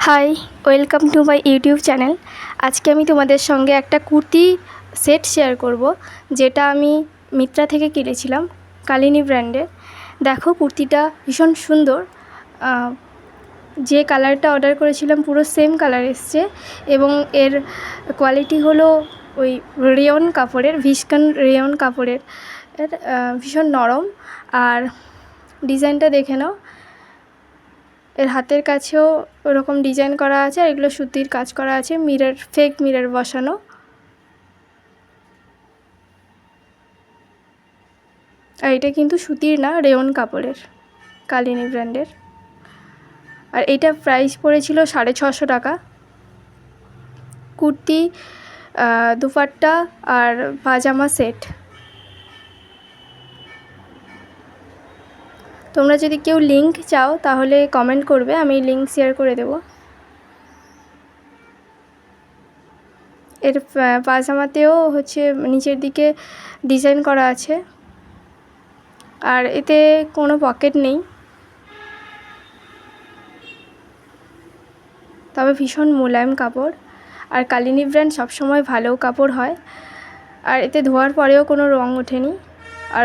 High, welcome to my YouTube channel. আজকে আমি তোমাদের সঙ্গে একটা কুর্তি সেট শেয়ার করব, যেটা আমি মিত্রা থেকে কিনেছিলাম, কালিনী ব্র্যান্ডের। দেখো, কুর্তিটা ভীষণ সুন্দর। যে কালারটা অর্ডার করেছিলাম পুরো সেম কালার এসছে, এবং এর কোয়ালিটি হলো ওই রেয়ন কাপড়ের, ভিস্কান রেয়ন কাপড়ের। ভীষণ নরম। আর ডিজাইনটা দেখে নাও, এর হাতের কাছেও ওরকম ডিজাইন করা আছে, আর এগুলো সুতির কাজ করা আছে, মিরর, ফেক মিরর বসানো। আর এটা কিন্তু সুতির না, রেয়ন কাপড়ের, কালিনী ব্র্যান্ডের। আর এইটা প্রাইস পড়েছিল 650 টাকা। কুর্তি, দুপাট্টা আর পাজামা সেট। তোমরা যদি কেউ লিংক চাও তাহলে কমেন্ট করবে, আমি লিংক শেয়ার করে দেব। এর পাজামাতেও হচ্ছে নিচের দিকে ডিজাইন করা আছে, আর এতে কোনো পকেট নেই, তবে ভীষণ মোলায়েম কাপড়। আর কালিনী ব্র্যান্ড সবসময় ভালো কাপড় হয়, আর এতে ধোয়ার পরেও কোনো রং ওঠেনি। আর